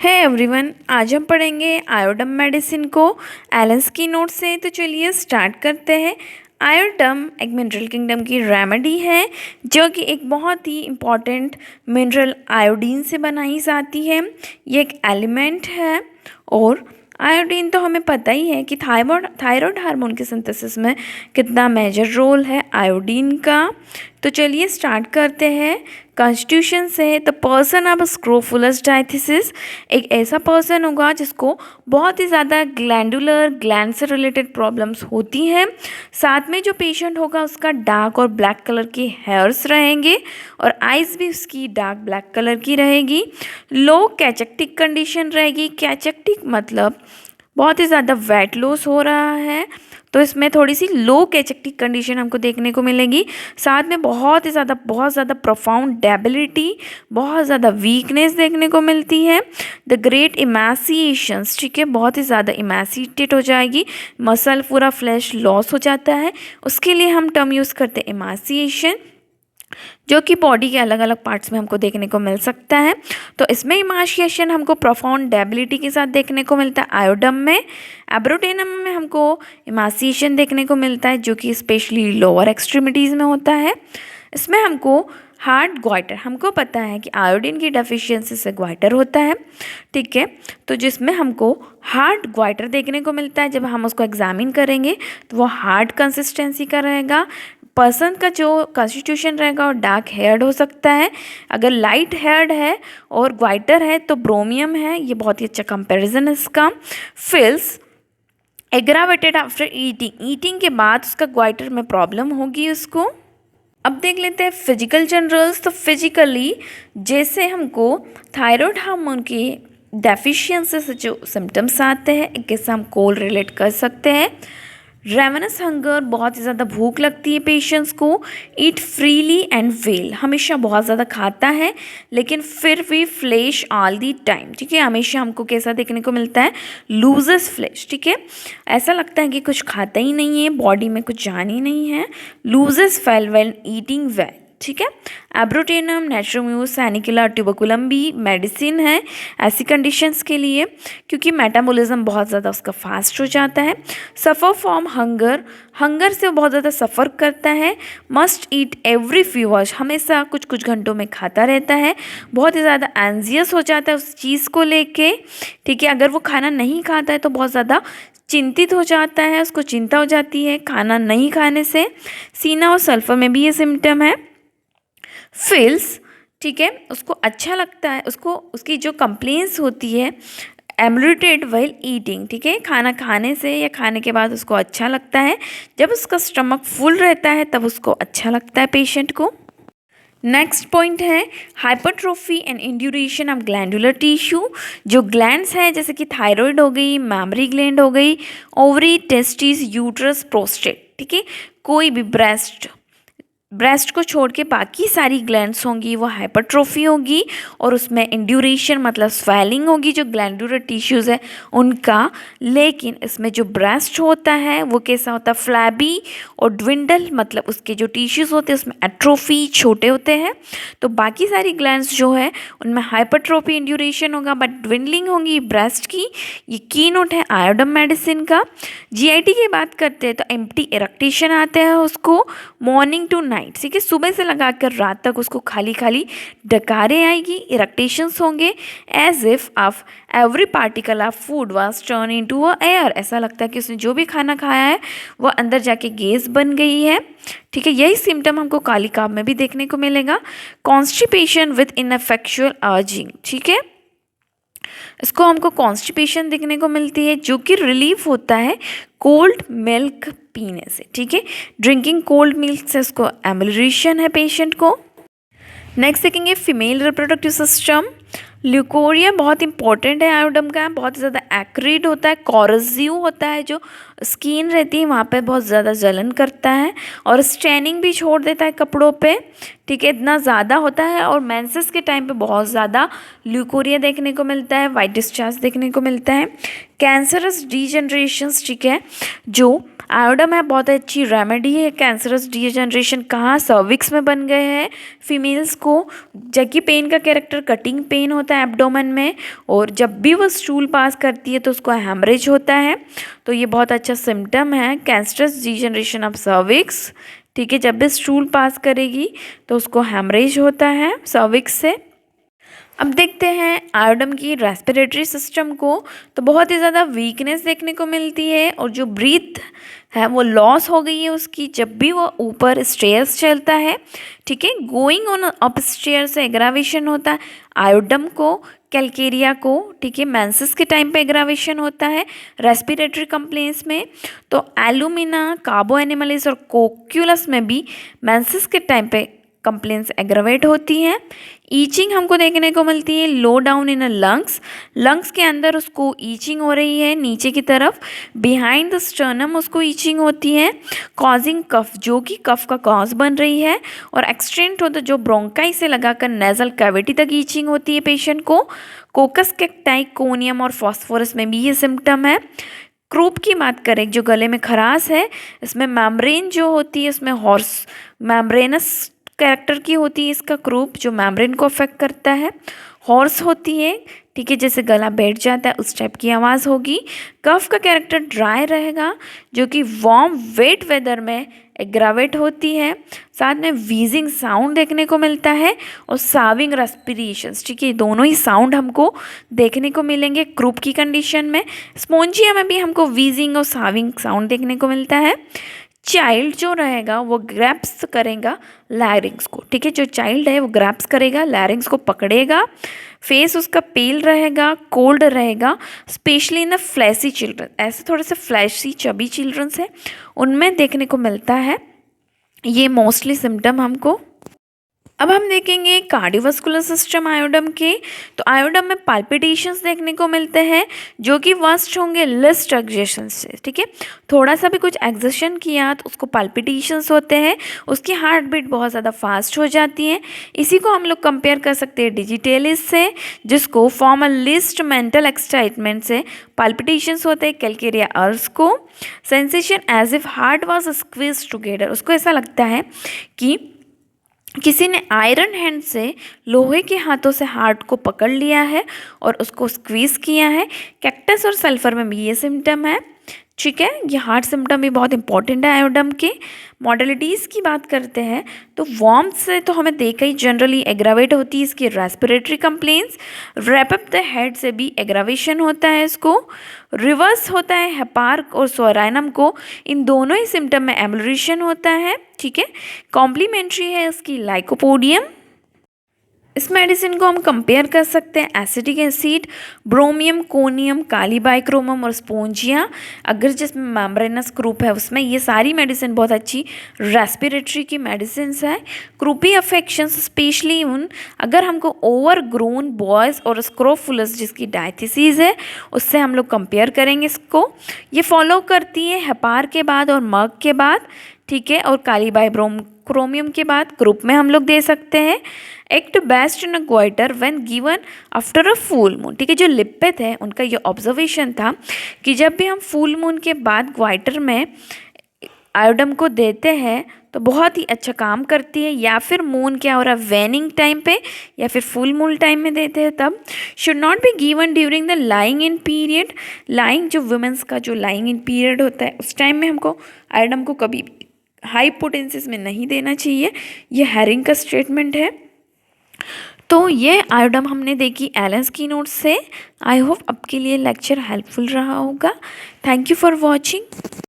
है एवरीवन, आज हम पढ़ेंगे आयोडम मेडिसिन को एलेंस की नोट से। तो चलिए स्टार्ट करते हैं। आयोडम एक मिनरल किंगडम की रेमेडी है जो कि एक बहुत ही इम्पॉर्टेंट मिनरल आयोडीन से बनाई जाती है। ये एक एलिमेंट है और आयोडीन तो हमें पता ही है कि थायराइड हार्मोन के सिंथेसिस में कितना मेजर रोल है आयोडीन का। तो चलिए स्टार्ट करते हैं। कॉन्स्टिट्यूशन से द पर्सन ऑफ स्क्रोफुलस डायथिसिस एक ऐसा पर्सन होगा जिसको बहुत ही ज़्यादा ग्लैंडुलर ग्लैंड से रिलेटेड प्रॉब्लम्स होती हैं। साथ में जो पेशेंट होगा उसका डार्क और ब्लैक कलर के हेयर्स रहेंगे और आइज़ भी उसकी डार्क ब्लैक कलर की रहेगी। लो कैचेक्टिक कंडीशन रहेगी। कैचेक्टिक मतलब बहुत ही ज़्यादा वेट लॉस हो रहा है, तो इसमें थोड़ी सी लो कैचेक्टिक कंडीशन हमको देखने को मिलेगी। साथ में बहुत ज़्यादा प्रोफाउंड डेबिलिटी, बहुत ज़्यादा वीकनेस देखने को मिलती है। द ग्रेट इमैसिएशंस, ठीक है, बहुत ही ज़्यादा इमैसिएटेड हो जाएगी। मसल पूरा फ्लैश लॉस हो जाता है, उसके लिए हम टर्म यूज़ करते हैं इमैसिएशन, जो कि बॉडी के अलग अलग पार्ट्स में हमको देखने को मिल सकता है। तो इसमें इमाशिएशन हमको प्रोफाउंड डेबिलिटी के साथ देखने को मिलता है। आयोडम में, एब्रोटेनम में हमको इमाशिएशन देखने को मिलता है जो कि स्पेशली लोअर एक्सट्रीमिटीज़ में होता है। इसमें हमको हार्ड ग्वाइटर, हमको पता है कि आयोडीन की डेफिशिएंसी से ग्वाइटर होता है, ठीक है। तो जिसमें हमको हार्ड ग्वाइटर देखने को मिलता है। जब हम उसको एग्जामिन करेंगे तो वो हार्ड कंसिस्टेंसी का रहेगा। पर्सन का जो कॉन्स्टिट्यूशन रहेगा और डार्क हेयर्ड हो सकता है। अगर लाइट हेयर्ड है और ग्वाइटर है तो ब्रोमियम है। ये बहुत ही अच्छा कंपैरिजन है इसका। फिल्स एग्रावेटेड आफ्टर ईटिंग के बाद उसका ग्वाइटर में प्रॉब्लम होगी उसको। अब देख लेते हैं फिजिकल जनरल्स। तो फिजिकली जैसे हमको थायराइड हार्मोन की डेफिशिएंसी से जो सिम्टम्स आते हैं एक से हम कोल्ड रिलेट कर सकते हैं। रेवनस हंगर, बहुत ही ज़्यादा भूख लगती है पेशेंट्स को। ईट फ्रीली एंड वेल, हमेशा बहुत ज़्यादा खाता है लेकिन फिर भी फ्लैश ऑल दी टाइम, ठीक है। हमेशा हमको कैसा देखने को मिलता है, लूजेस फ्लैश, ठीक है। ऐसा लगता है कि कुछ खाता ही नहीं है, बॉडी में कुछ जान ही नहीं है। Loses fail when eating well, ठीक है। एब्रोटेनम, नेट्रोम्यूस, सैनिकुला, ट्यूबरकुलम भी मेडिसिन है ऐसी कंडीशंस के लिए क्योंकि मेटाबॉलिज्म बहुत ज़्यादा उसका फास्ट हो जाता है। सफ़र फ्रॉम हंगर, हंगर से वो बहुत ज़्यादा सफ़र करता है। मस्ट ईट एवरी फ्यू आवर्स, हमेशा कुछ कुछ घंटों में खाता रहता है। बहुत ही ज़्यादा एंजियस हो जाता है उस चीज़ को लेके, ठीक है। अगर वो खाना नहीं खाता है तो बहुत ज़्यादा चिंतित हो जाता है, उसको चिंता हो जाती है खाना नहीं खाने से। सीना और सल्फर में भी ये सिम्टम है। फिल्स, ठीक है, उसको अच्छा लगता है, उसको उसकी जो कंप्लेंट्स होती है एमरिटेड वाइल ईटिंग, ठीक है, खाना खाने से या खाने के बाद उसको अच्छा लगता है। जब उसका स्टमक फुल रहता है तब उसको अच्छा लगता है पेशेंट को। नेक्स्ट पॉइंट है hypertrophy and induration of glandular tissue. जो ग्लैंड्स हैं जैसे कि थायराइड हो गई, मैमरी ग्लैंड हो गई, ओवरी, टेस्टिस, यूट्रस, प्रोस्टेट, ठीक है, कोई भी ब्रेस्ट को छोड़ के बाकी सारी ग्लैंड्स होंगी वो हाइपरट्रोफी होगी और उसमें इंड्यूरेशन मतलब स्वेलिंग होगी जो ग्लैंडुलर टिश्यूज़ है उनका। लेकिन इसमें जो ब्रेस्ट होता है वो कैसा होता है, फ्लैबी और ड्विंडल, मतलब उसके जो टिश्यूज़ होते हैं उसमें एट्रोफी, छोटे होते हैं। तो बाकी सारी ग्लैंड्स जो है उनमें हाइपरट्रोफी, इंड्यूरेशन होगा बट ड्विंडलिंग होगी ब्रेस्ट की। ये की नोट है आयोडम मेडिसिन का। जीआईटी की बात करते हैं तो एम्प्टी इरेक्टेशन आते हैं उसको मॉर्निंग टू नाइट, ठीक है, सुबह से लगाकर रात तक उसको खाली खाली डकारें आएगी, इरेक्टेशंस होंगे। As if of every particle of food was turn into a air, ऐसा लगता है कि उसने जो भी खाना खाया है वो अंदर जाके गैस बन गई है, ठीक है। यही सिम्टम हमको काली काब में भी देखने को मिलेगा। कॉन्स्टिपेशन विद इनफेक्चुअल अर्जिंग, ठीक है, इसको हमको कॉन्स्टिपेशन देखने को मिलती है जो कि रिलीफ होता है कोल्ड मिल्क पीने से, ठीक है। ड्रिंकिंग कोल्ड मिल्क से उसको एमलरेशन है पेशेंट को। नेक्स्ट देखेंगे फीमेल रिप्रोडक्टिव सिस्टम। ल्यूकोरिया बहुत इंपॉर्टेंट है आयोडम का, बहुत ज़्यादा एक्रिड होता है, कॉरोसिव होता है, जो स्किन रहती है वहाँ पे बहुत ज़्यादा जलन करता है और स्ट्रेनिंग भी छोड़ देता है कपड़ों पे, ठीक है, इतना ज़्यादा होता है। और मेंसेस के टाइम पे बहुत ज़्यादा ल्यूकोरिया देखने को मिलता है, वाइट डिस्चार्ज देखने को मिलता है। कैंसरस डीजनरेशंस, ठीक है, जो आयोडम है बहुत अच्छी रेमेडी है। कैंसरस डीजनरेशन कहाँ, सर्विक्स में बन गए हैं फीमेल्स को। जबकि पेन का कैरेक्टर कटिंग पेन होता है एब्डोमेन में, और जब भी वो स्टूल पास करती है तो उसको हैमरेज होता है। तो ये बहुत अच्छा सिम्टम है कैंसरस डीजनरेशन ऑफ सर्विक्स। ठीक है, जब भी स्टूल पास करेगी तो उसको हैमरेज होता है सर्विक्स से। अब देखते हैं आयोडम की रेस्पिरेटरी सिस्टम को। तो बहुत ही ज़्यादा वीकनेस देखने को मिलती है, और जो ब्रीथ है वो लॉस हो गई है उसकी जब भी वो ऊपर स्टेयर्स चलता है। ठीक है, गोइंग ऑन अप स्टेयर से एग्रावेशन होता है आयोडम को, कैल्केरिया को। ठीक है, मेंसेस के टाइम पे एग्रावेशन होता है रेस्पिरेटरी कंप्लेंट्स में। तो एलुमिना, कार्बो एनिमलिस और कोक्यूलस में भी मेंसेस के टाइम पे कंप्लेंट्स एग्रावेट होती हैं। ईचिंग हमको देखने को मिलती है लो डाउन इन लंग्स, लंग्स के अंदर उसको ईचिंग हो रही है नीचे की तरफ, बिहाइंड द स्टर्नम उसको ईचिंग होती है, कॉजिंग कफ, जो कि कफ का कॉज बन रही है। और एक्सटेंट हो तो जो ब्रोंकाई से लगाकर नेजल कैविटी तक ईचिंग होती है पेशेंट को। कोकस कैक्टाई, कोनियम और फॉस्फोरस में भी ये सिम्टम है। क्रूप की बात करें, जो गले में खराश है, इसमें मेम्ब्रेन जो होती है उसमें हॉर्स मेम्ब्रेनस कैरेक्टर की होती है इसका क्रूप, जो मेम्ब्रेन को अफेक्ट करता है। हॉर्स होती है, ठीक है, जैसे गला बैठ जाता है उस टाइप की आवाज़ होगी। कफ का कैरेक्टर ड्राई रहेगा, जो कि वार्म वेट वेदर में एग्रावेट होती है। साथ में वीजिंग साउंड देखने को मिलता है और साविंग रेस्पिरेशंस। ठीक है, दोनों ही साउंड हमको देखने को मिलेंगे क्रूप की कंडीशन में। स्पोंजिया में भी हमको वीजिंग और साविंग साउंड देखने को मिलता है। चाइल्ड जो रहेगा वो ग्रैप्स करेगा लैरिंग्स को। ठीक है, जो चाइल्ड है वो ग्रैप्स करेगा, लैरिंग्स को पकड़ेगा। फेस उसका पेल रहेगा, कोल्ड रहेगा, specially in the fleshy children. ऐसे थोड़े से फ्लैशी चबी चिल्ड्रंस हैं उनमें देखने को मिलता है ये मोस्टली सिम्टम हमको। अब हम देखेंगे कार्डियोवास्कुलर सिस्टम आयोडम के। तो आयोडम में पाल्पिटेशंस देखने को मिलते हैं, जो कि वर्स्ट होंगे लिस्ट एक्जेशन से। ठीक है, थोड़ा सा भी कुछ एक्जेशन किया तो उसको पाल्पिटेशंस होते हैं, उसकी हार्ट बीट बहुत ज़्यादा फास्ट हो जाती है। इसी को हम लोग कंपेयर कर सकते हैं डिजिटेलिस से, जिसको from a least mental excitement से पाल्पिटेशंस होते हैं कैल्केरिया अर्स को। Sensation as if heart was squeeze together, उसको ऐसा लगता है कि किसी ने आयरन हैंड से, लोहे के हाथों से हार्ट को पकड़ लिया है और उसको स्क्वीज़ किया है। कैक्टस और सल्फर में भी ये सिम्टम है। ठीक है, ये हार्ट सिम्टम भी बहुत इंपॉर्टेंट है आयोडम के। मॉडलिटीज़ की बात करते हैं तो वार्मथ से तो हमें देखा ही जनरली एग्रावेट होती है इसकी respiratory complaints. Wrap up the head से भी एग्रावेशन होता है इसको। रिवर्स होता है हेपार्क और सोराइनम को, इन दोनों ही सिम्टम में एम्बुलेशन होता है। ठीक है, कॉम्प्लीमेंट्री है इसकी लाइकोपोडियम। इस मेडिसिन को हम कंपेयर कर सकते हैं एसिटिक एसिड, ब्रोमियम, कोनियम, कालीबाइक्रोमम और स्पोंजिया। अगर जिसमें मेम्ब्रेनस ग्रुप है उसमें ये सारी मेडिसिन बहुत अच्छी रेस्पिरेटरी की मेडिसिन है। क्रूपी अफेक्शंस स्पेशली उन अगर हमको ओवर ग्रोन बॉयज़ और स्क्रोफुलस जिसकी डायथिसिस है उससे हम लोग कंपेयर करेंगे इसको। ये फॉलो करती है हेपार के बाद और मर्क के बाद। ठीक है, और क्रोमियम के बाद ग्रुप में हम लोग दे सकते हैं। Act best in a goitre when given after a full moon. ठीक है, जो लिपिड है उनका ये ऑब्जर्वेशन था कि जब भी हम फुल मून के बाद ग्वाइटर में आयोडम को देते हैं तो बहुत ही अच्छा काम करती है, या फिर मून क्या हो रहा है वेनिंग टाइम पे या फिर फुल मून टाइम में देते हैं तब। Should not be given during the lying in period. Lying जो वुमेंस का जो लाइंग इन पीरियड होता है उस टाइम में हमको आयोडम को कभी हाई पोटेंसीज में नहीं देना चाहिए। ये हैरिंग का स्टेटमेंट है। तो ये आयोडम हमने देखी एलेंस की नोट से। आई होप आपके लिए लेक्चर हेल्पफुल रहा होगा। Thank you for watching.